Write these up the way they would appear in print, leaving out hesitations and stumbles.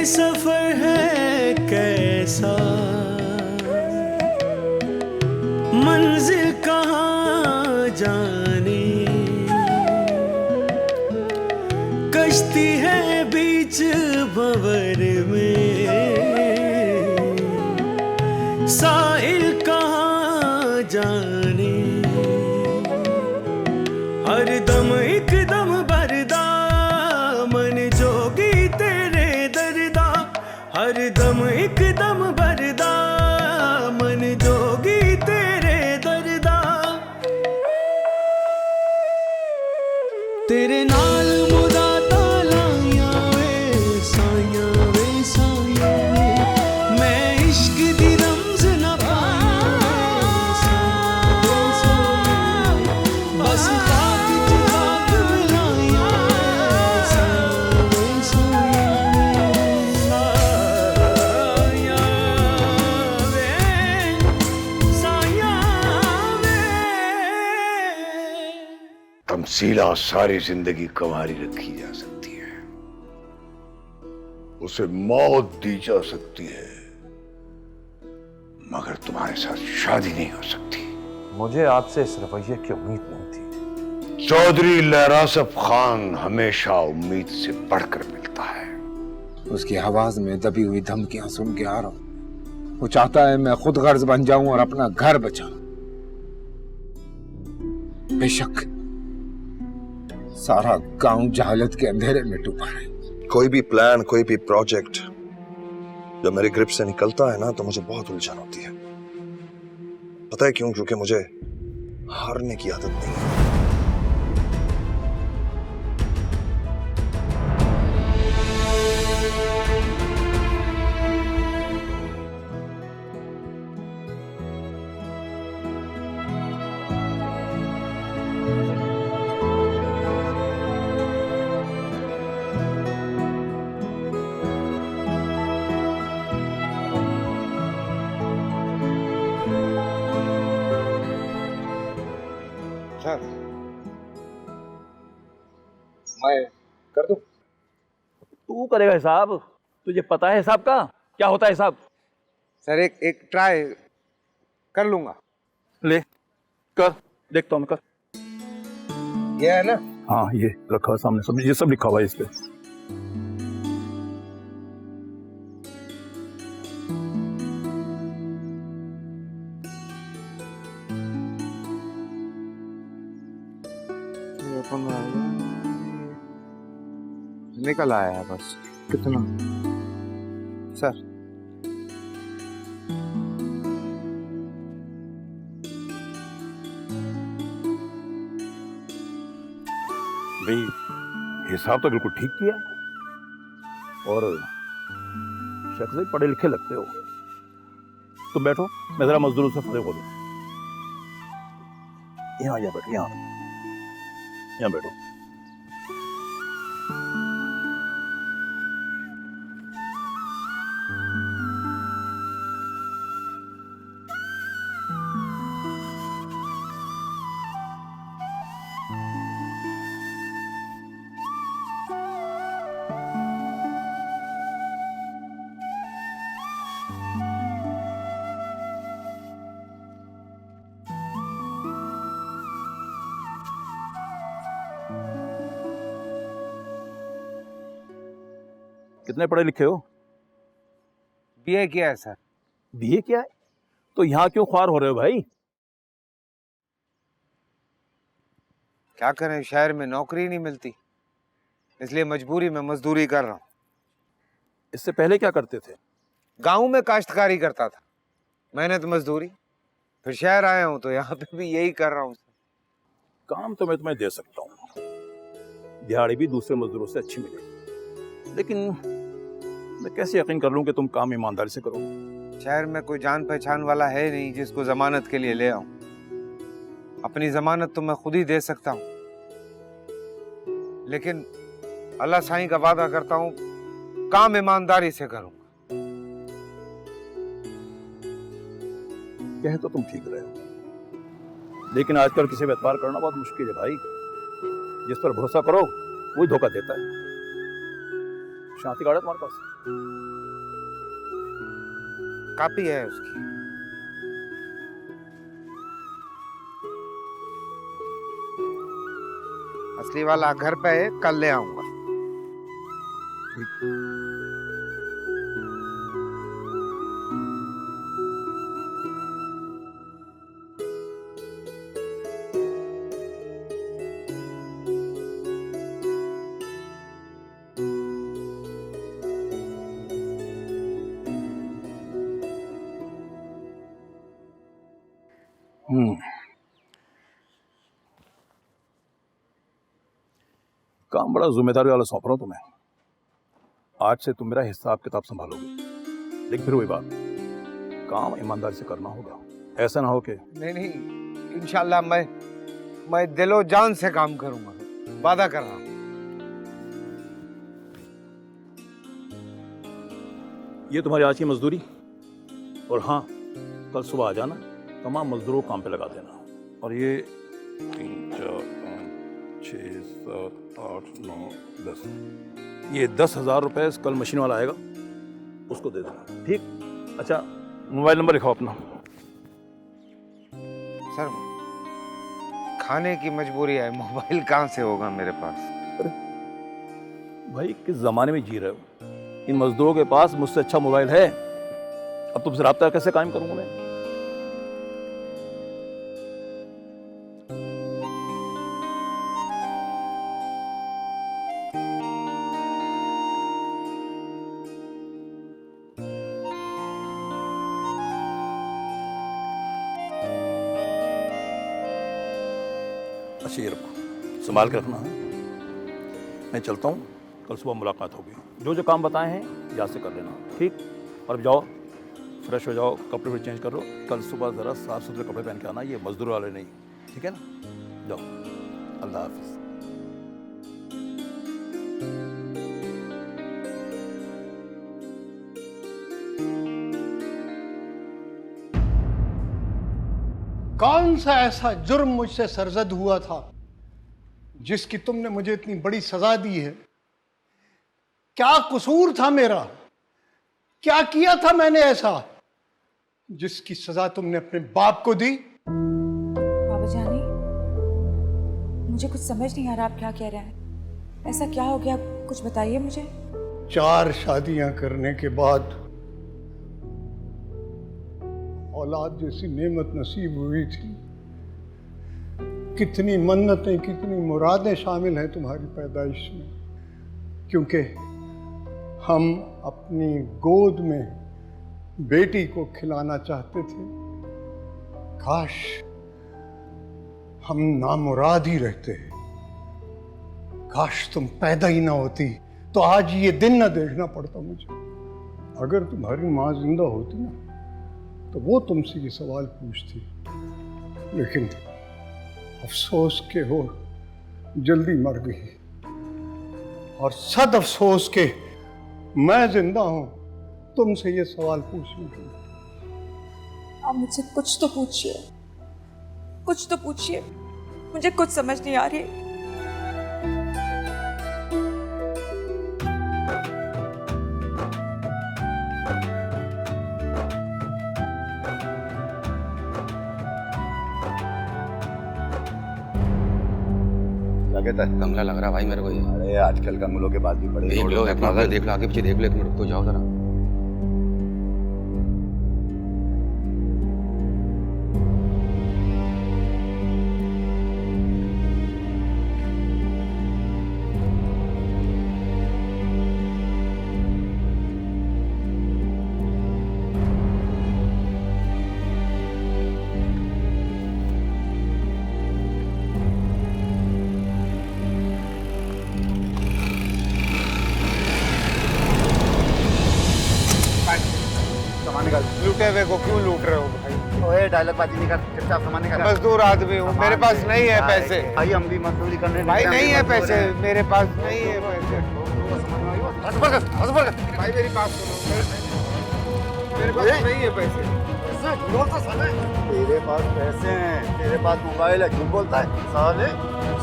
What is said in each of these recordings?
सफर है कैसा, मंजिल कहाँ जाने, कश्ती है बीच भंवर में, साहिल कहाँ जाने। हर दम एक दम बरदा, मन जोगी तेरे दरदा। हर दम एक दम बरदा, मन जोगी तेरे दरदा। तेरे नाल मुदा तालायां वे सायां वे सायां वे, मैं इश्क दी रमज ना पाया वे सायां वे, बस खाक च खाक मिलाया सायां वे सायां वे, सायां वे। तमसीला सारी जिंदगी कंवारी रखी जा सकती है, उसे मौत दी जा सकती है, मगर तुम्हारे साथ शादी नहीं हो सकती। मुझे आपसे इस रवैये की उम्मीद नहीं थी। चौधरी लहरासफ खान हमेशा उम्मीद से बढ़कर मिलता है। उसकी आवाज में दबी हुई धमकियां सुन के आ रहा हूं। वो चाहता है मैं खुद गर्ज बन जाऊं और अपना घर बचाऊं। बेशक सारा गांव जहालत के अंधेरे में डूबा है। कोई भी प्लान, कोई भी प्रोजेक्ट जब मेरे ग्रिप से निकलता है ना, तो मुझे बहुत उलझन होती है। पता है क्यों? क्योंकि मुझे हारने की आदत नहीं है। सर मैं कर दूं? तू करेगा हिसाब? तुझे पता है हिसाब का क्या होता है हिसाब? सर एक ट्राई कर लूंगा। ले कर, देखता हूँ मैं, कर। ये है ना? हाँ ये रखा है सामने, सब ये सब लिखा हुआ है इस पे। निकल आया है बस। कितना सर? भाई हिसाब तो बिल्कुल ठीक किया और शक्ल से पढ़े लिखे लगते हो। तुम बैठो, मैं जरा मजदूरों से फतेह बोलूं। यहाँ बैठो, यहाँ बैठो। कितने पढ़े लिखे हो? बीए किया है सर। बीए किया है? तो यहाँ क्यों ख्वार हो रहे हो भाई? क्या करें, शहर में नौकरी नहीं मिलती, इसलिए मजबूरी में मजदूरी कर रहा हूँ। इससे पहले क्या करते थे? गांव में काश्तकारी करता था, मेहनत मजदूरी। फिर शहर आया हूँ तो यहाँ पे भी यही कर रहा हूँ। काम तो मैं तुम्हें दे सकता हूँ, दिहाड़ी भी दूसरे मजदूरों से अच्छी मिलेगी, लेकिन मैं कैसे यकीन कर लूं कि तुम काम ईमानदारी से करोगे? शहर में कोई जान पहचान वाला है नहीं जिसको जमानत के लिए ले आऊं। अपनी जमानत तो मैं खुद ही दे सकता हूं, लेकिन अल्लाह साईं का वादा करता हूं काम ईमानदारी से करूंगा। कह तो तुम ठीक रहे हो, लेकिन आजकल किसी पे एतबार करना बहुत मुश्किल है भाई। जिस पर भरोसा करो वही धोखा देता है। शनाख्ती कार्ड है तुम्हारे पास? कॉपी है उसकी। असली वाला घर पे है, कल ले आऊंगा। काम बड़ा जिम्मेदारी वाला सौंप रहा हूं तुम्हें। आज से तुम मेरा हिसाब किताब संभालोगे, लेकिन फिर वही बात, काम ईमानदारी से करना होगा। ऐसा ना हो कि नहीं, इंशाल्लाह मैं दिलो जान से काम करूंगा, वादा कर रहा हूं। ये तुम्हारी आज की मजदूरी, और हाँ कल सुबह आ जाना, तमाम मजदूरों को काम पे लगा देना। और ये 3 4 5 6 7 8 9 10, ये 10,000 रुपए कल मशीन वाला आएगा, उसको दे देना, ठीक? अच्छा, मोबाइल नंबर लिखाओ अपना। सर खाने की मजबूरी है, मोबाइल कहाँ से होगा मेरे पास? भाई किस जमाने में जी रहे हो? इन मजदूरों के पास मुझसे अच्छा मोबाइल है, अब तुमसे राब्ता कैसे कायम करूंगा मैं? अच्छा ये रखो, संभाल के रखना है। मैं चलता हूँ, कल सुबह मुलाकात होगी। जो जो काम बताए हैं याद से कर लेना, ठीक? और अब जाओ, फ्रेश हो जाओ, कपड़े भी चेंज कर लो। कल सुबह ज़रा साफ सुथरे कपड़े पहन के आना, ये मजदूर वाले नहीं, ठीक है ना? जाओ, अल्लाह हाफिज़। कौन सा ऐसा जुर्म मुझसे सरजद हुआ था जिसकी तुमने मुझे इतनी बड़ी सजा दी है? क्या कसूर था मेरा? क्या किया था मैंने ऐसा जिसकी सजा तुमने अपने बाप को दी? बाबा जानी, मुझे कुछ समझ नहीं आ रहा आप क्या कह रहे हैं। ऐसा क्या हो गया, कुछ बताइए मुझे। 4 शादियां करने के बाद औलाद जैसी नेमत नसीब हुई थी। कितनी मन्नतें, कितनी मुरादें शामिल हैं तुम्हारी पैदाइश में, क्योंकि हम अपनी गोद में बेटी को खिलाना चाहते थे। काश हम नामुराद ही रहते, काश तुम पैदा ही ना होती तो आज ये दिन ना देखना पड़ता मुझे। अगर तुम्हारी माँ जिंदा होती ना तो वो तुमसे ये सवाल पूछती, लेकिन अफसोस के वो जल्दी मर गई, और सद अफसोस के मैं जिंदा हूं तुमसे ये सवाल पूछने के लिए। आप मुझसे कुछ तो पूछिए, कुछ तो पूछिए, मुझे कुछ समझ नहीं आ रही। कमला लग रहा भाई मेरे को ये। अरे आजकल कमलों के बाद भी बड़े देख लो, एक नजर देख लो, आगे पीछे देख लो, एक मिनट रुको, जाओ जरा। लूटे हुए को क्यों लूट रहे हो भाई? ओए डायलॉग बाजी नहीं कर, चुपचाप सामान निकाल। मजदूर आदमी हूँ, मेरे पास नहीं है पैसे। भाई हम भी मजदूरी करने भाई नहीं है पैसे, मेरे पास नहीं है पैसे। भाई मेरी बात सुनो, मेरे पास नहीं है पैसे। बोलता साले। तेरे पास पैसे हैं, तेरे पास मोबाइल है, झूठ बोलता है साले।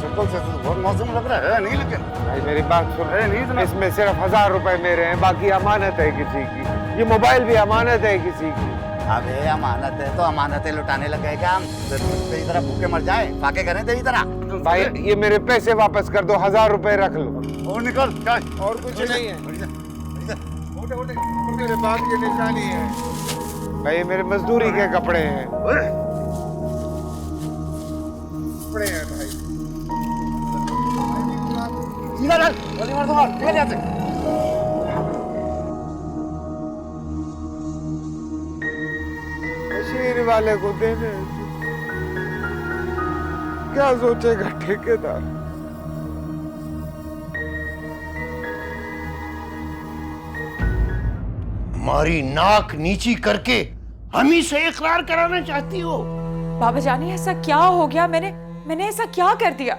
शक्ल से तो बहुत मौसम लग रहा है नहीं, लेकिन भाई मेरी बात सुन है नहीं इतना। इसमें सिर्फ 1000 रुपए मेरे हैं, बाकी अमानत है किसी की। ये मोबाइल भी अमानत है किसी की। अबे अमानत है तो अमानतें लुटाने लग गए क्या हम? तेरी तरह भूखे मर जाए, फाके करें तेरी तरह। भाई ये मेरे पैसे वापस कर दो, 1000 रुपए रख लो। और निकल चल। और कुछ नहीं है। उठे उठे। मेरे बाप की निशानी है भाई, ये मेरे मजदूरी के कपड़े हैं। कपड़े हैं भाई। सीधा चल, गोली मार दूंगा, निकल यहाँ से। मशीन वाले को देने क्या सोचेगा ठेकेदार? हमारी नाक नीची करके हम ही से इकरार कराना चाहती हो? बाबा जानी ऐसा क्या हो गया? मैंने ऐसा क्या कर दिया?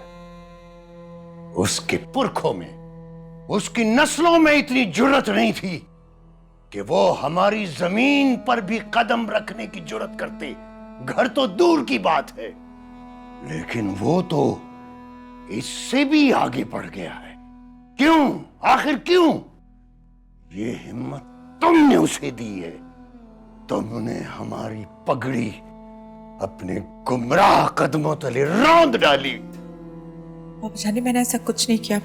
उसके पुरखों में, उसकी नस्लों में इतनी जुर्रत नहीं थी कि वो हमारी जमीन पर भी कदम रखने की जुर्रत करते। घर तो दूर की बात है, लेकिन वो तो इससे भी आगे बढ़ गया है। क्यों? आखिर क्यों? ये हिम्मत तुमने उसे दी है। तुमने हमारी पगड़ी अपने गुमराह कदमों तले रौंद डाली। बाबा जानी मैंने ऐसा कुछ नहीं किया।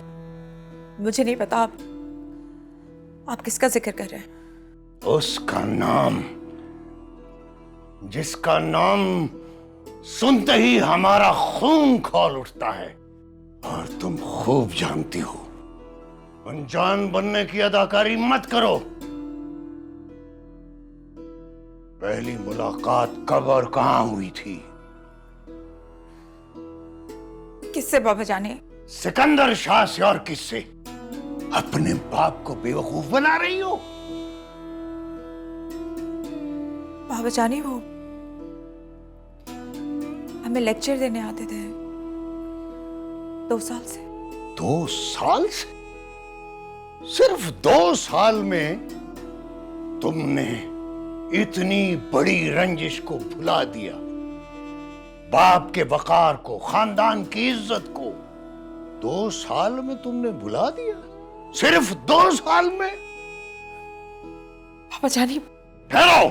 मुझे नहीं पता आप किसका जिक्र कर रहे हैं। उसका नाम, जिसका नाम सुनते ही हमारा खून खौल उठता है, और तुम खूब जानती हो। अनजान बनने की अदाकारी मत करो। पहली मुलाकात कब और कहां हुई थी? किससे बाबा जानी? सिकंदर शाह से। और किससे? अपने बाप को बेवकूफ बना रही हो? बाबा जानी वो हमें लेक्चर देने आते थे 2 साल से। 2 साल से? सिर्फ 2 साल में तुमने इतनी बड़ी रंजिश को भुला दिया। बाप के वकार को, खानदान की इज्जत को 2 साल में तुमने भुला दिया? सिर्फ 2 साल में? बाबा जानी ठहरो।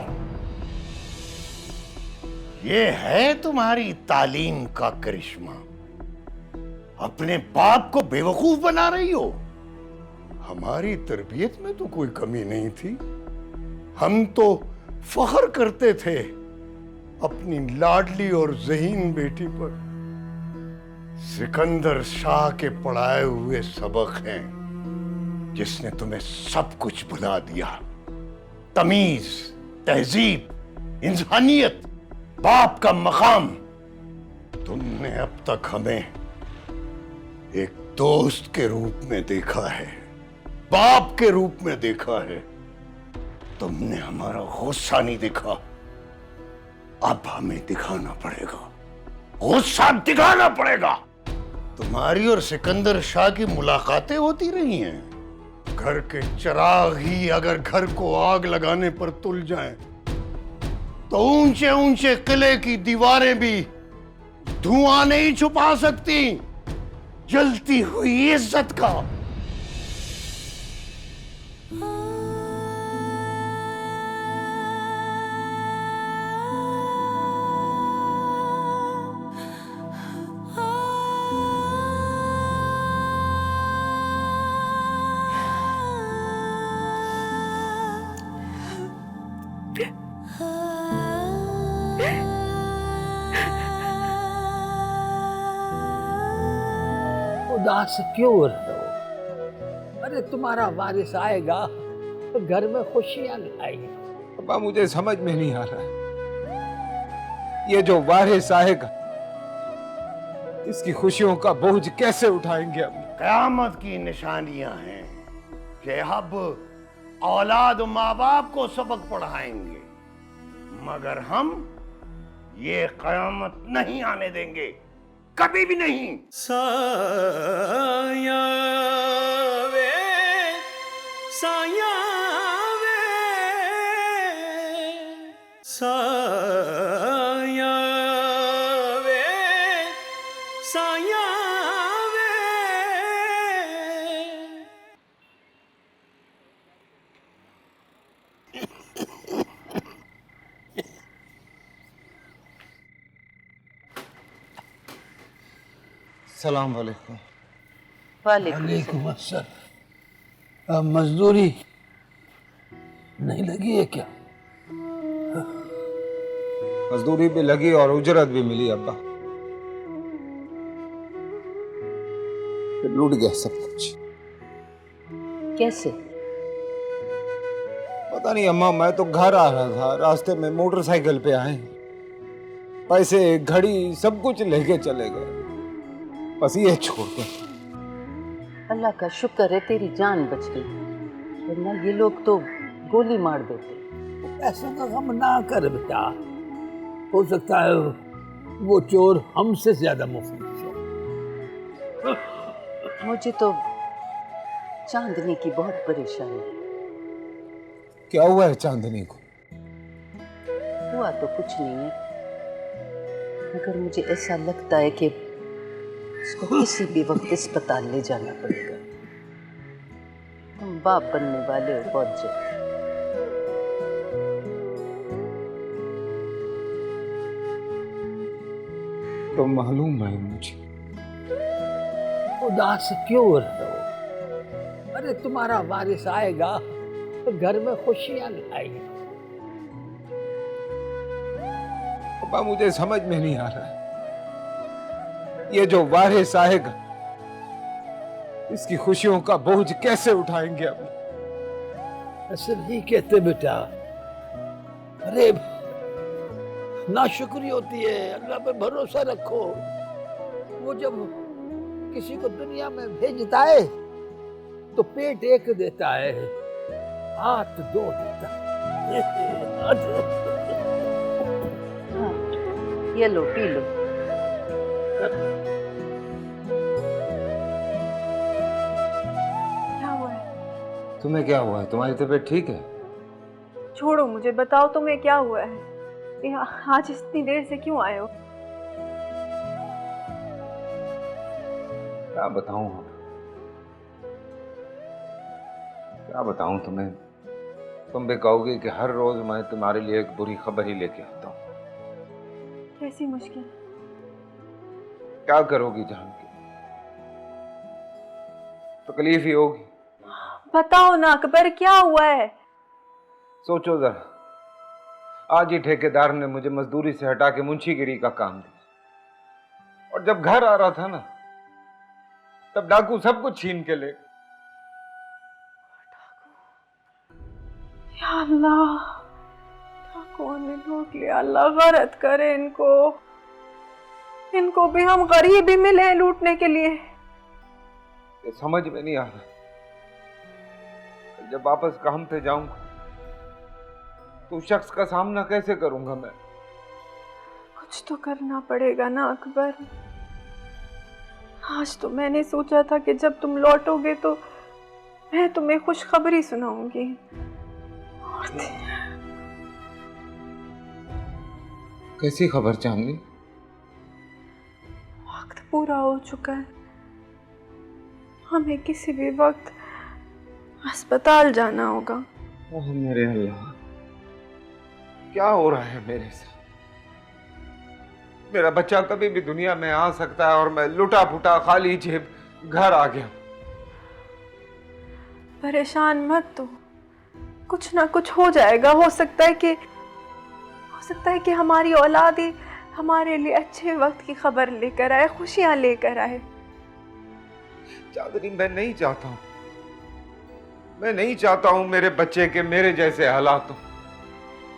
ये है तुम्हारी तालीम का करिश्मा? अपने बाप को बेवकूफ बना रही हो? हमारी तरबियत में तो कोई कमी नहीं थी। हम तो फख्र करते थे अपनी लाडली और ज़हीन बेटी पर। सिकंदर शाह के पढ़ाए हुए सबक हैं जिसने तुम्हें सब कुछ भुला दिया। तमीज, तहजीब, इंसानियत, बाप का मकाम। तुमने अब तक हमें एक दोस्त के रूप में देखा है, बाप के रूप में देखा है। तुमने हमारा गुस्सा नहीं देखा। अब हमें दिखाना पड़ेगा, गुस्सा दिखाना पड़ेगा। तुम्हारी और सिकंदर शाह की मुलाकातें होती रही हैं। घर के चिराग ही अगर घर को आग लगाने पर तुल जाएं, तो ऊंचे ऊंचे किले की दीवारें भी धुआं नहीं छुपा सकती जलती हुई इज्जत का। उदास क्यों रहे हो? अरे तुम्हारा वारिस आएगा तो घर में खुशियां लाएगी। पापा मुझे समझ में नहीं आ रहा है, ये जो वारिस आएगा इसकी खुशियों का बोझ कैसे उठाएंगे हम? कयामत की निशानियां हैं कि अब औलाद माँ बाप को सबक पढ़ाएंगे, मगर हम ये कयामत नहीं आने देंगे, कभी भी नहीं। साया वे, साया वे, साया साया वे सलाम वालेकुम। वालेकुम अस्सलाम। मजदूरी नहीं लगी है क्या? मजदूरी भी लगी और उजरत भी मिली अब्बा। फिर लूट गया सब कुछ। कैसे? पता नहीं अम्मा, मैं तो घर आ रहा था, रास्ते में मोटरसाइकिल पे आए, पैसे घड़ी सब कुछ लेके चले गए, बस ये छोड़ के। अल्लाह का शुक्र है तेरी जान बच गई, वरना ये लोग तो गोली मार देते। ऐसा का गम ना कर बेटा, हो सकता है वो चोर हमसे ज्यादा मुफीद हो। मुझे तो चांदनी की बहुत परेशानी है। क्या हुआ है चांदनी को? हुआ तो कुछ नहीं है, मगर मुझे ऐसा लगता है कि उसको किसी भी वक्त अस्पताल ले जाना पड़ेगा। तुम बाप बनने वाले हो बहुत जल्द। तो मालूम है मुझे। उदास क्यों हो रहे हो? अरे तुम्हारा वारिस आएगा तो घर में खुशियां लाएगी। पापा मुझे समझ में नहीं आ रहा है, ये जो वारिस आएगा इसकी खुशियों का बोझ कैसे उठाएंगे अब? ऐसे नहीं कहते बेटा, अरे नाशुक्री होती है, अल्लाह पे भरोसा रखो। वो जब किसी को दुनिया में भेजता है तो पेट एक देता है, हाथ दो देता है। हाँ, ये लो पी लो। क्या हुआ है? तुम्हें क्या हुआ है? तुम्हारी तबीयत ठीक है? छोड़ो मुझे, बताओ तुम्हें क्या हुआ है? आज इतनी देर से क्यों आए हो? क्या बताऊं, क्या बताऊं तुम्हें? तुम भी कहोगे कि हर रोज मैं तुम्हारे लिए एक बुरी खबर ही लेके आता हूं। कैसी मुश्किल? क्या करोगी जान के? तकलीफ ही होगी। बताओ ना अकबर, क्या हुआ है? सोचो जरा, आज ही ठेकेदार ने मुझे मजदूरी से हटा के मुंशीगिरी का काम दिया, और जब घर आ रहा था ना तब डाकू सब कुछ छीन के ले। या अल्लाह, डाकुओं ने लूट लिया। अल्लाह गरत करे इनको, इनको भी हम गरीब ही मिले हैं लूटने के लिए। ये समझ में नहीं आ रहा, जब वापस काम पे जाऊंगा तो उस शख्स का सामना कैसे करूंगा मैं? कुछ तो करना पड़ेगा ना अकबर। आज तो मैंने सोचा था कि जब तुम लौटोगे तो मैं तुम्हें खुशखबरी सुनाऊंगी। कैसी खबर चांदनी? वक्त पूरा हो चुका है, हमें किसी भी वक्त अस्पताल जाना होगा। ओह मेरे अल्लाह, क्या हो रहा है मेरे साथ? मेरा बच्चा कभी भी दुनिया में आ सकता है और मैं लुटा फुटा खाली जेब घर आ गया। परेशान मत तो, कुछ ना कुछ हो जाएगा। हो सकता है कि हमारी औलाद ही हमारे लिए अच्छे वक्त की खबर लेकर आए, खुशियां लेकर आए। चांदनी, मैं नहीं चाहता हूं मेरे बच्चे के मेरे जैसे हालात हो।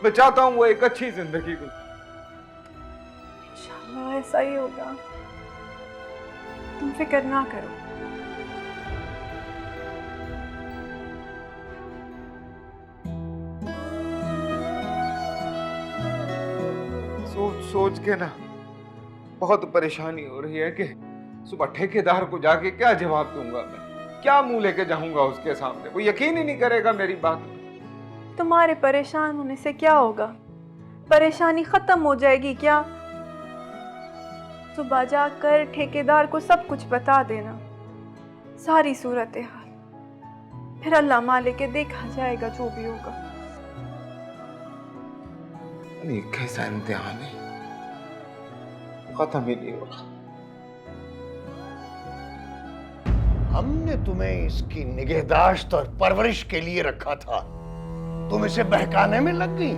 मैं चाहता हूं वो एक अच्छी जिंदगी गुजारे। इंशाअल्लाह ऐसा ही होगा, तुम फिक्र ना करो। सोच के ना बहुत परेशानी हो रही है कि सुबह ठेकेदार को जाके क्या जवाब दूंगा मैं, क्या मुंह लेके जाऊंगा उसके सामने? वो यकीन ही नहीं करेगा मेरी बात पे। तुम्हारे परेशान होने से क्या होगा? परेशानी खत्म हो जाएगी क्या? सुबह जाकर ठेकेदार को सब कुछ बता देना, सारी सूरत हाल। फिर अल्लाह मालिक के देखा जाएगा जो भी होगा। ये कैसा इम्तिहान है, खत्म ही नहीं होगा। हमने तुम्हें इसकी निगहदाश्त और परवरिश के लिए रखा था, तुम इसे बहकाने में लग गई।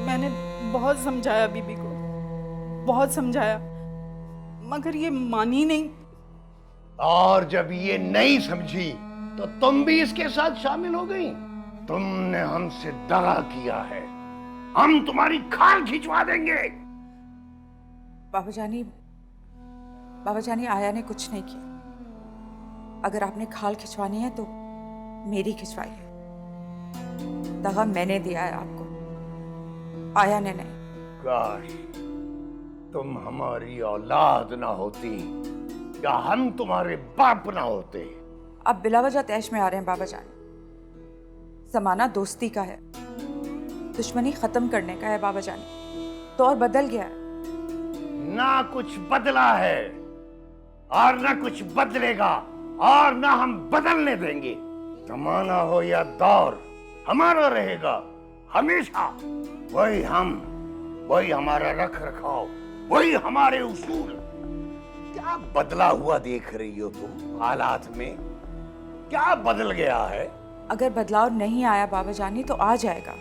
मैंने बहुत समझाया बीबी को, बहुत समझाया, मगर ये मानी नहीं। और जब ये नहीं समझी तो तुम भी इसके साथ शामिल हो गई। तुमने हमसे दगा किया है, हम तुम्हारी खाल खिंचवा देंगे। बाबा जानी आया ने कुछ नहीं किया। अगर आपने खाल खिंचवानी है तो मेरी खिंचवाइए। दगा मैंने दिया है आपको, आया ने नहीं। काश तुम हमारी औलाद ना होती या हम तुम्हारे बाप ना होते। अब बिला वजह तैश में आ रहे हैं बाबा जान। जमाना दोस्ती का है, दुश्मनी खत्म करने का है बाबा जान। दौर बदल गया है। ना कुछ बदला है और ना कुछ बदलेगा और ना हम बदलने देंगे। जमाना हो या दौर हमारा रहेगा हमेशा। वही हम, वही हमारा रख रखाव, वही हमारे उसूल। क्या बदला हुआ देख रही हो तुम हालात में? क्या बदल गया है? अगर बदलाव नहीं आया बाबा जानी तो आ जाएगा,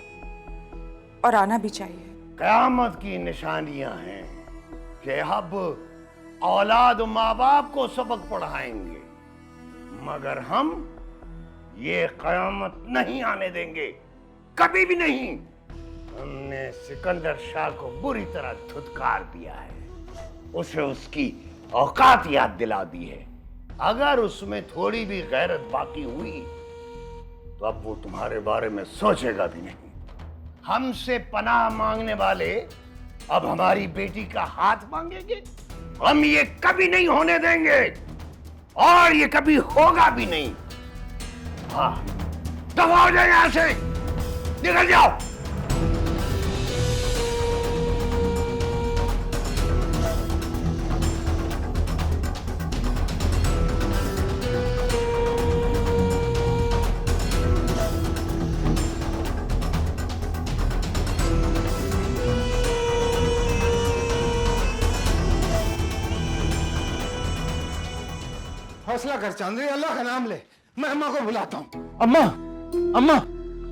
और आना भी चाहिए। कयामत की निशानियां हैं कि अब औलाद माँ बाप को सबक पढ़ाएंगे, मगर हम ये कयामत नहीं आने देंगे, कभी भी नहीं। हमने सिकंदर शाह को बुरी तरह धुतकार दिया है, उसे उसकी औकात याद दिला दी है। अगर उसमें थोड़ी भी गैरत बाकी हुई तो अब वो तुम्हारे बारे में सोचेगा भी नहीं। हमसे पनाह मांगने वाले अब हमारी बेटी का हाथ मांगेंगे। हम ये कभी नहीं होने देंगे और ये कभी होगा भी नहीं। हाँ, दफा हो जाए यहां से, निकल जाओ। हौसला कर चांदनी, अल्लाह का नाम ले। मैं अम्मा को बुलाता हूँ। अम्मा, अम्मा,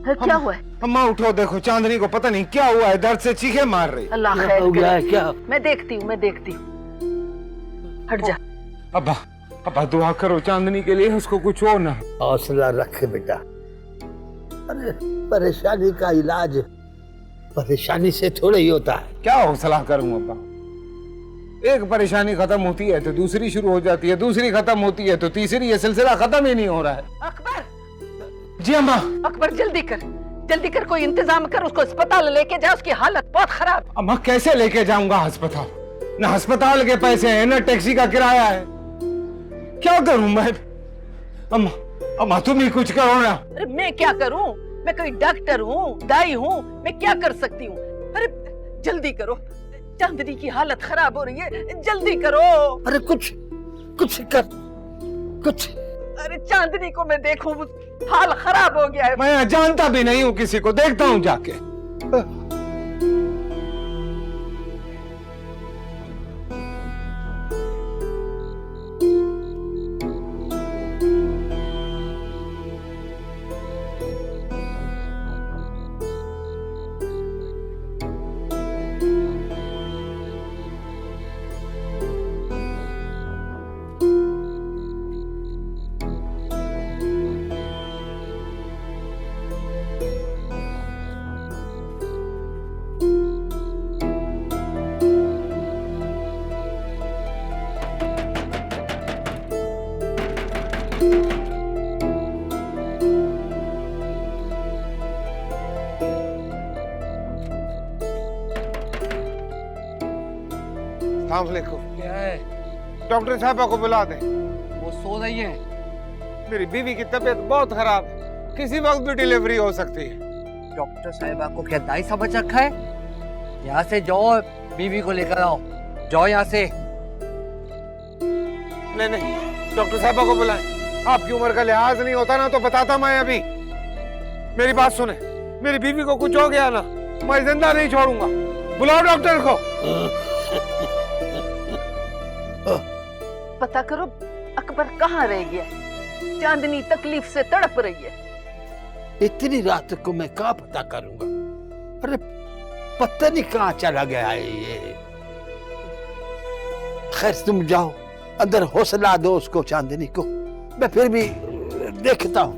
क्या हुआ है? अम्मा उठो, देखो चांदनी को पता नहीं क्या हुआ है, दर्द से चीखे मार रही। अल्लाह खैर हो गया है क्या? मैं देखती हूँ, मैं देखती हूँ। हट जा। अब्बा, अब्बा दुआ करो चांदनी के लिए, उसको कुछ हो ना। हौसला रख बेटा। अरे परेशानी का इलाज परेशानी से थोड़ा ही होता है। क्या हौसला करूं अब्बा? एक परेशानी खत्म होती है तो दूसरी शुरू हो जाती है, दूसरी खत्म होती है तो तीसरी, ये सिलसिला खत्म ही नहीं हो रहा है। अकबर! जी अम्मा। अकबर जल्दी कर, कोई इंतजाम कर, उसको अस्पताल लेके जा, उसकी हालत बहुत खराब। अम्मा कैसे लेके जाऊंगा अस्पताल? ना अस्पताल के पैसे हैं, ना टैक्सी का किराया है, क्या करूं मैं? अम्मा, अम्मा तुम ही कुछ करो ना। अरे मैं क्या करूं? मैं कोई डॉक्टर हूँ, दाई हूँ, मैं क्या कर सकती हूँ? अरे जल्दी करो, चांदनी की हालत खराब हो रही है, जल्दी करो। अरे कुछ कर, कुछ। अरे चांदनी को मैं देखूं, हाल खराब हो गया है। मैं जानता भी नहीं हूँ किसी को, देखता हूँ जाके। क्या है? डॉक्टर साहबा को बुला दे। वो सो रही है। मेरी बीवी की तबीयत बहुत खराब है, किसी वक्त भी डिलीवरी हो सकती है। डॉक्टर साहबा को क्या दाई समझ रखा है? यहाँ से जाओ, बीवी को लेकर आओ। जाओ यहाँ से। नहीं नहीं, डॉक्टर साहबा को बुलाएं। आपकी उम्र का लिहाज नहीं होता ना तो बताता मैं अभी। मेरी बात सुने, मेरी बीवी को कुछ हो गया ना, मैं जिंदा नहीं छोड़ूंगा। बुलाओ डॉक्टर को। पता करो अकबर कहाँ रह गया। चांदनी तकलीफ से तड़प रही है। इतनी रात को मैं कहाँ पता करूंगा? अरे पता नहीं कहाँ चला गया है ये। खैर तुम जाओ अंदर, हौसला दो उसको, चांदनी को। मैं फिर भी देखता हूँ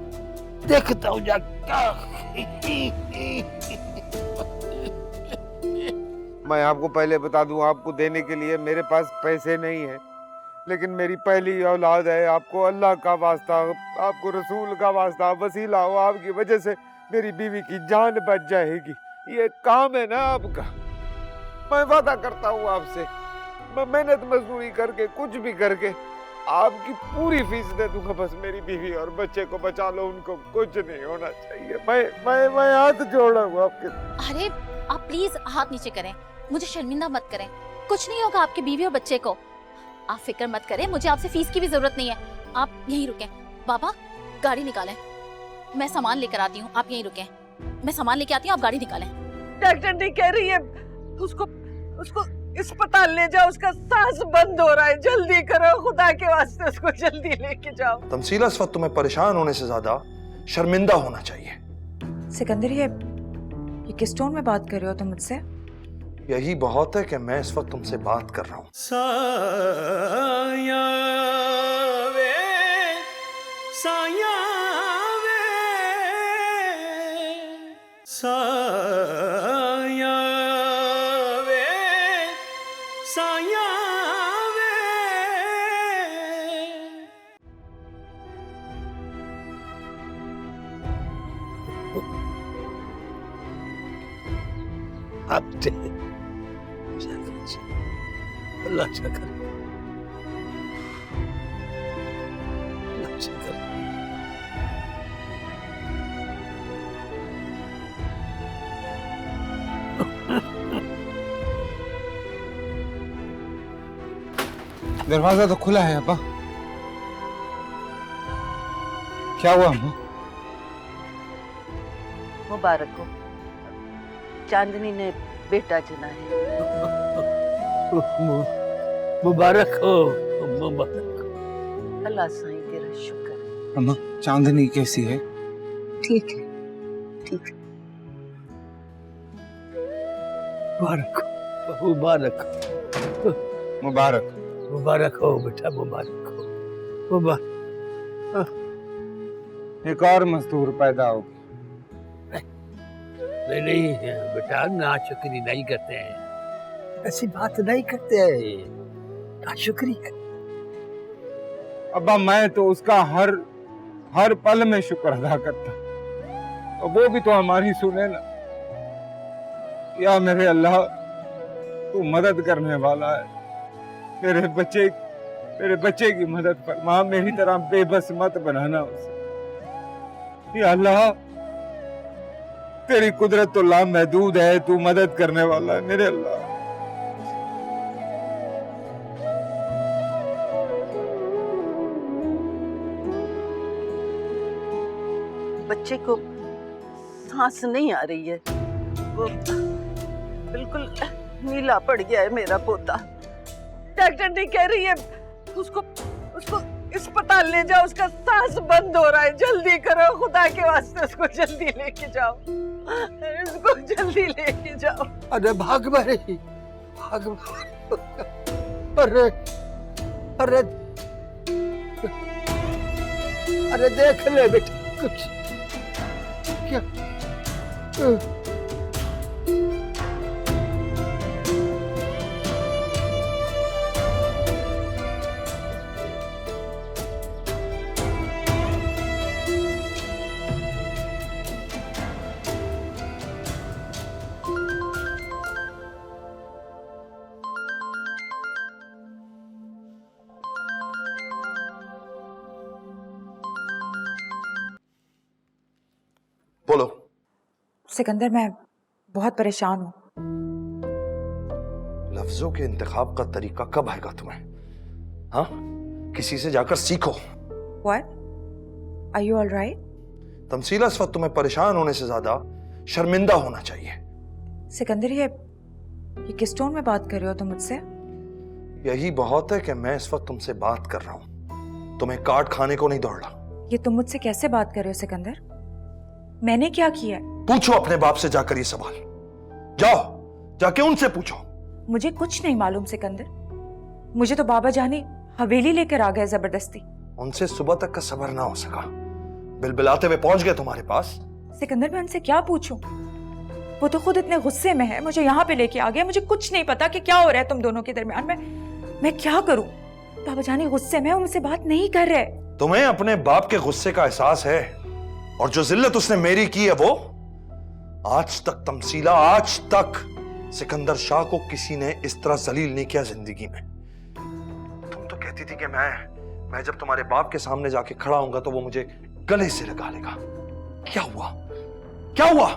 जाकर। मैं आपको पहले बता दूं, आपको देने के लिए मेरे पास पैसे नहीं है, लेकिन मेरी पहली औलाद है। आपको अल्लाह का वास्ता, आपको रसूल का वास्ता वसीला हो, आपकी वजह से मेरी बीवी की जान बच जाएगी। ये काम है ना आपका। मैं वादा करता हूँ आपसे, मैं मेहनत मजदूरी करके कुछ भी करके आपकी पूरी फीस दे दूंगा। बस मेरी बीवी और बच्चे को बचा लो, उनको कुछ नहीं होना चाहिए। मैं हाथ जोड़ा हूँ आपके। अरे आप प्लीज हाथ नीचे करें, मुझे शर्मिंदा मत करें। कुछ नहीं होगा आपकी बीवी और बच्चे को, आप फिक्र मत करें। मुझे आपसे फीस की भी जरूरत नहीं है, आप यहीं रुकें। बाबा गाड़ी निकालें, मैं सामान लेकर आती हूँ। आप यहीं रुकें, मैं सामान लेके आती हूँ, आप गाड़ी निकालें। डॉक्टर नहीं कह रही है उसको अस्पताल ले जाओ, उसका सांस बंद हो रहा है। जल्दी करो, खुदा के वास्ते उसको जल्दी लेके जाओ। तमसीला इस वक्त तुम्हें परेशान होने से ज्यादा शर्मिंदा होना चाहिए। सिकंदर ये किस टोन में बात कर रहे हो तुम मुझसे? यही बहुत है कि मैं इस वक्त तुमसे बात कर रहा हूँ। अब अल्लाह शक्र, अल्लाह शक्र। दरवाजा तो खुला है अब्बा। क्या हुआ अम्मा? मुबारक हो, चांदनी ने बेटा जना है। मुबारक हो, मुबारक हो। अल्लाह साईं तेरा शुक्र। अम्मा चांदनी कैसी है? ठीक है, ठीक है। मुबारक हो, मुबारक हो, मुबारक मुबारक हो बेटा, मुबारक हो, मुबारक। एक और मजदूर पैदा हो। नहीं बेटा, नाशुक्री नहीं करते हैं, ऐसी बात नहीं करते हैं, नाशुक्री है। अब्बा मैं तो उसका हर पल में शुक्र अदा करता, और वो भी तो हमारी सुने ना। या मेरे अल्लाह, तू मदद करने वाला है। मेरे बच्चे की मदद फरमा, मेरी तरह बेबस मत बनाना उसे। या अल्लाह, तेरी कुदरत तो लामहदूद है, तू मदद करने वाला है मेरे अल्लाह। बच्चे को सांस नहीं आ रही है, वो बिल्कुल नीला पड़ गया है मेरा पोता। डॉक्टर नहीं कह रही है उसको अस्पताल ले जाओ, उसका सांस बंद हो रहा है। जल्दी करो, खुदा के वास्ते उसको जल्दी लेके जाओ, उसको जल्दी लेके जाओ। अरे भाग मारे, भाग। अरे अरे अरे देख ले बेटा, कुछ क्या? बोलो। सिकंदर मैं बहुत परेशान हूँ। लफ्जों के इंतखाब का तरीका कब आएगा तुम्हें? हाँ, किसी से जाकर सीखो। What? Are you all right? तमसीला, इस वक्त तुम्हें परेशान होने से ज्यादा शर्मिंदा होना चाहिए। सिकंदर, ये किस टोन में बात कर रहे हो तुम मुझसे? यही बहुत है कि मैं इस वक्त तुमसे बात कर रहा हूं, तुम्हें काट खाने को नहीं दौड़ रहा। ये तुम मुझसे कैसे बात कर रहे हो सिकंदर? मैंने क्या किया है? पूछो अपने बाप से जाकर ये सवाल। जाओ, जाके उनसे पूछो। मुझे कुछ नहीं मालूम सिकंदर। मुझे तो बाबा जानी हवेली लेकर आ गए जबरदस्ती। उनसे सुबह तक का सबर ना हो सका, बिलबिलाते हुए पहुंच गए तुम्हारे पास। सिकंदर, मैं उनसे क्या पूछूं? वो तो खुद इतने गुस्से में है, मुझे यहाँ पे लेके आ गए। मुझे कुछ नहीं पता कि क्या हो रहा है तुम दोनों के दरमियान। मैं क्या करूं? बाबा जानी गुस्से में, वो मुझसे बात नहीं कर रहे। तुम्हें अपने बाप के गुस्से का एहसास है, और जो जिल्लत उसने मेरी की है वो आज तक, तमसीला, आज तक सिकंदर शाह को किसी ने इस तरह जलील नहीं किया जिंदगी में। तुम तो कहती थी कि मैं जब तुम्हारे बाप के सामने जाके खड़ा होऊंगा तो वो मुझे गले से लगा लेगा। क्या हुआ? क्या हुआ?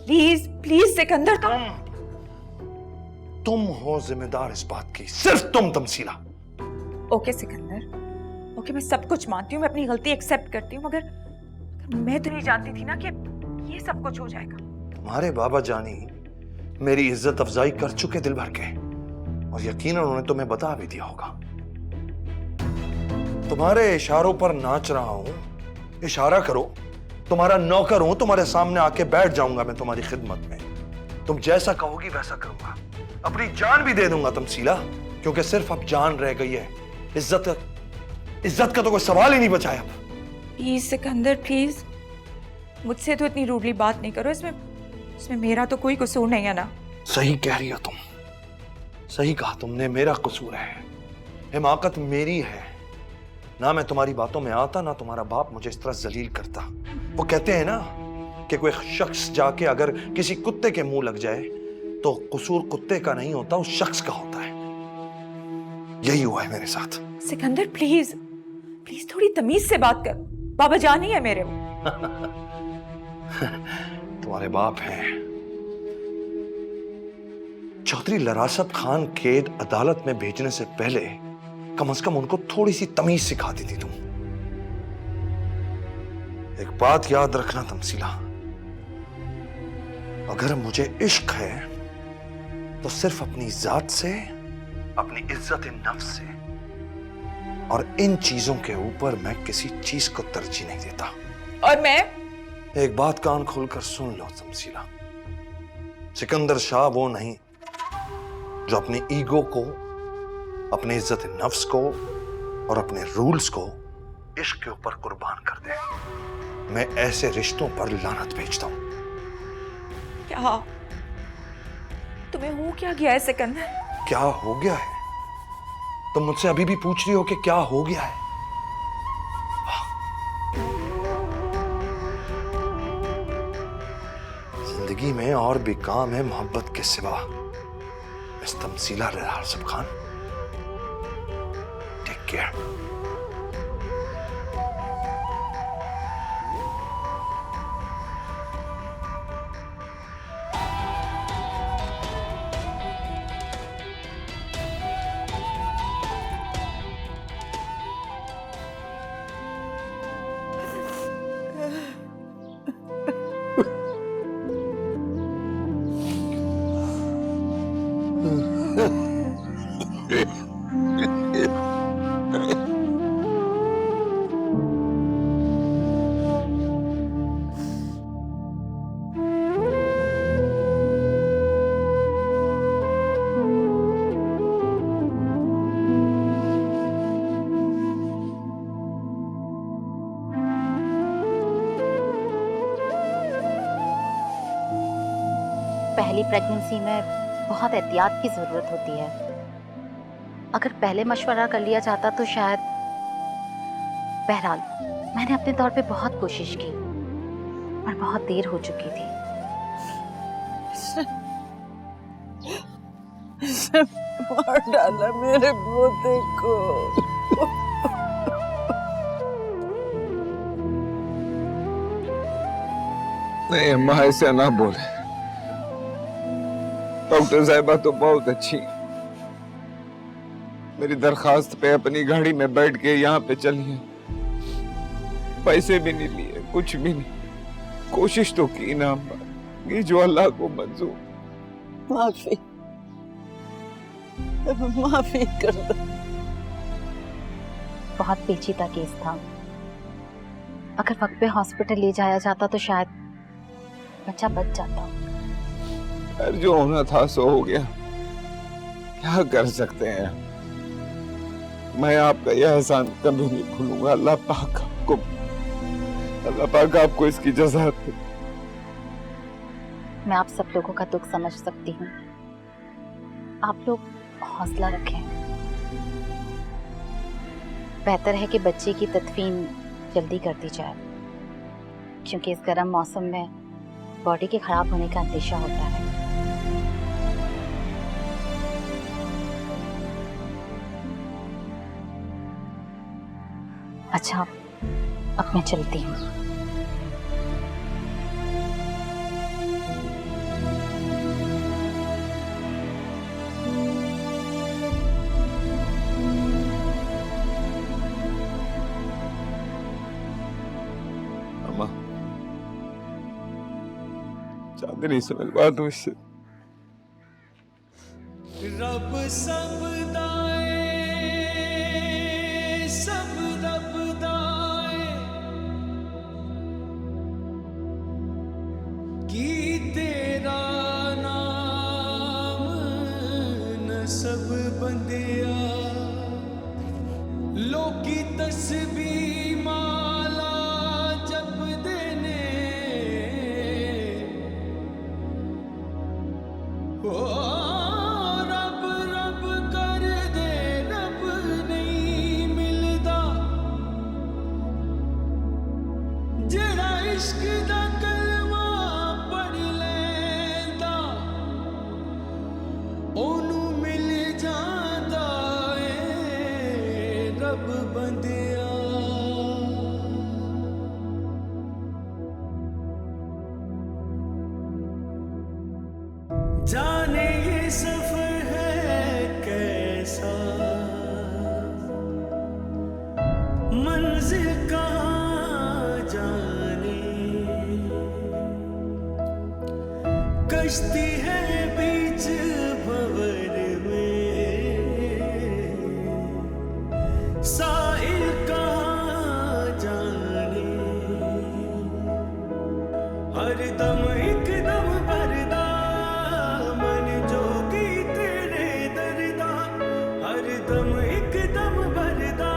प्लीज प्लीज सिकंदर, तुम हो जिम्मेदार इस बात की, सिर्फ तुम तमसीला। ओके सिकंदर, ओके, मैं सब कुछ मानती हूँ, मैं अपनी गलती एक्सेप्ट करती हूँ, मगर मैं तो नहीं जानती थी ना कि ये सब कुछ हो जाएगा। तुम्हारे बाबा जानी मेरी इज्जत अफजाई कर चुके दिल भर के, और यकीनन उन्होंने तुम्हें बता भी दिया होगा। तुम्हारे इशारों पर नाच रहा हूं, इशारा करो, तुम्हारा नौकर हूं, तुम्हारे सामने आके बैठ जाऊंगा मैं तुम्हारी खिदमत में। तुम जैसा कहोगी वैसा करूंगा, अपनी जान भी दे दूंगा तमसीला, क्योंकि सिर्फ अब जान रह गई है, इज्जत का तो कोई सवाल ही नहीं बचा है अब। प्लीज सिकंदर, प्लीज मुझसे तो इतनी रूडली बात नहीं करो। इसमें मेरा तो कोई कसूर नहीं है ना। सही कह रही हो तुम, सही कहा तुमने, मेरा कसूर है, हिमाकत मेरी है। ना मैं तुम्हारी बातों में आता, ना तुम्हारा बाप मुझे इस तरह जलील करता। वो कहते हैं ना कि कोई शख्स जाके अगर किसी कुत्ते के मुंह लग जाए तो कसूर कुत्ते का नहीं होता, उस शख्स का होता है। यही हुआ है मेरे साथ। सिकंदर प्लीज प्लीज थोड़ी तमीज से बात कर, बाबा जान ही है मेरे वो। तुम्हारे बाप हैं चौधरी लरासत खान कैद अदालत में भेजने से पहले कम से कम उनको थोड़ी सी तमीज सिखाती थी तुम। एक बात याद रखना तमसीला, अगर मुझे इश्क है तो सिर्फ अपनी जात से, अपनी इज्जत नफ्स से, और इन चीजों के ऊपर मैं किसी चीज को तरजीह नहीं देता। और मैं एक बात कान खोलकर सुन लो तमसीला, सिकंदर शाह वो नहीं जो अपनी ईगो को, अपनी इज्जत नफ्स को और अपने रूल्स को इश्क के ऊपर कुर्बान कर दे। मैं ऐसे रिश्तों पर लानत भेजता हूं। क्या तुम्हें हो क्या गया है सिकंदर? क्या हो गया है? तुम मुझसे अभी भी पूछ रही हो कि क्या हो गया है? जिंदगी में और भी काम है मोहब्बत के सिवा। Miss Tamseela Larasat Khan, take care. पहली प्रेगनेंसी में बहुत एहतियात की ज़रूरत होती है। अगर पहले मशवरा कर लिया जाता तो शायद। बहरहाल मैंने अपने तौर पे बहुत कोशिश की और बहुत देर हो चुकी थी। मार डाला मेरे पोते को। नहीं अम्मा, ऐसे ना बोले। डॉक्टर साहिबा तो बहुत अच्छी। मेरी दरखास्त पे अपनी गाड़ी में बैठ के यहाँ पे चलिए। पैसे भी नहीं लिए, कुछ भी नहीं। कोशिश तो की ना अम्मा, ये जो अल्लाह को मंजूर। माफी माफी कर दो। बहुत पेचीदा केस था। अगर वक्त पे हॉस्पिटल ले जाया जाता तो शायद बच्चा बच जाता। यार जो होना था सो हो गया, क्या कर सकते हैं। मैं आपका यह एहसान कभी नहीं भूलूंगा। अल्लाह पाक आपको इसकी जज़ा दे। मैं आप सब लोगों का दुख समझ सकती हूँ। आप लोग हौसला रखें। बेहतर है कि बच्चे की तदफीन जल्दी कर दी जाए, क्योंकि इस गर्म मौसम में बॉडी के खराब होने का अंदेशा होता है। अच्छा, अब मैं चलती हूँ। अम्मा, चांदनी से मिलवा दो इससे। रब सब दाए सब रब दाए कि तेरा नाम न सब बंदिया लोकी तस्बीह माला जप देने रब रब कर दे रब नहीं मिलदा जेड़ा इश्क दा कलमा पढ़ लैंदा ओनू मिल जांदा ए रब बंदिया। जाने ये सफर है कैसा, मंजिल कहाँ जाने, कश्ती है बीच भंवर में, साहिल कहाँ जाने, हर दम एक दम भरदा मन जोगी तेरे दरदा, हर दम एक दम भरदा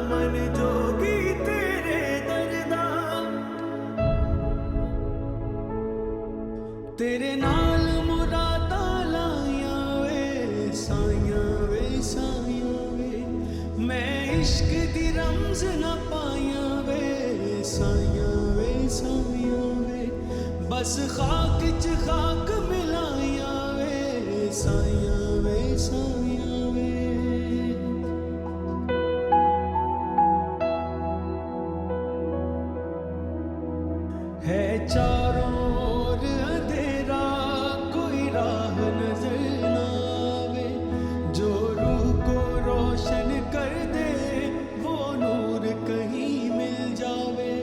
मन जोगी तेरे दरदा। तेरे नाल मुरादा लाया वे साइयां वे, मैं इश्क दी रमज न पाया वे साइयां वे, बस खाक च खाक मिलाया वे साइयां वे। है चारों ओर अंधेरा कोई राह नजर ना आवे, जो रूह को रोशन कर दे वो नूर कहीं मिल जावे।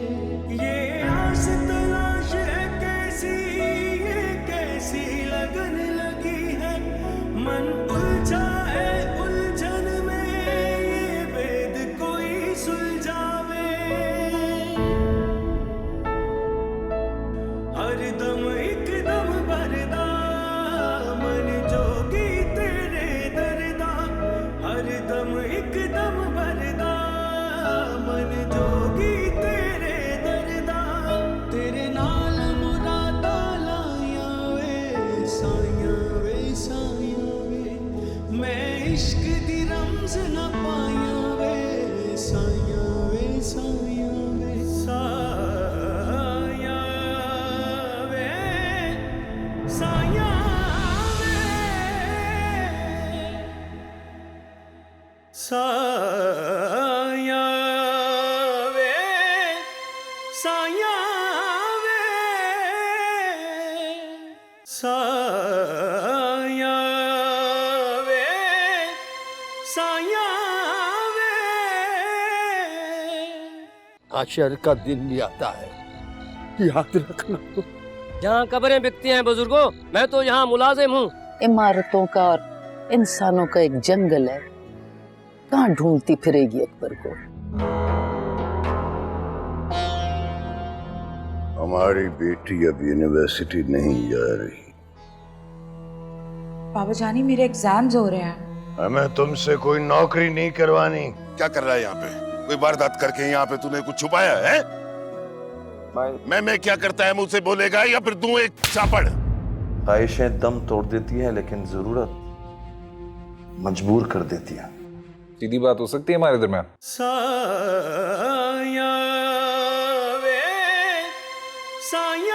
ये आस तलाश है कैसी, ये कैसी लगन लगी है, मन उलझा है उलझन में ये वेद कोई सुलझावे। हर दम एक दम भरदा मन जोगी तेरे दरदा, हर दम एक दम भरदा मन जोगी तेरे दरदा। तेरे नाल मुरादा लाया वे साइयां वे, मैं इश्क दी रमज न पाया वे साइयां वे, साइयां वे, साइयां वे, साइयां वे, साइयां वे, साइयां वे, साया वे आशर का दिन भी आता है, याद रखना। जहाँ कब्रें बिकती हैं बुजुर्गों, मैं तो यहाँ मुलाजिम हूँ। इमारतों का और इंसानों का एक जंगल है, कहाँ ढूंढती फिरेगी अकबर को। हमारी बेटी अब यूनिवर्सिटी नहीं जा रही। बाबा जानी मेरे एग्जाम्स हो रहे हैं। हमें तुमसे कोई नौकरी नहीं करवानी। क्या कर रहा है यहाँ पे? कोई वारदात करके यहाँ पे तूने कुछ छुपाया है? मैं क्या करता है मुझसे बोलेगा या फिर तू एक चापड़? ख्वाहिशें दम तोड़ देती है, लेकिन जरूरत मजबूर कर देती है। सीधी बात हो सकती है हमारे दरमियान। साया वे साया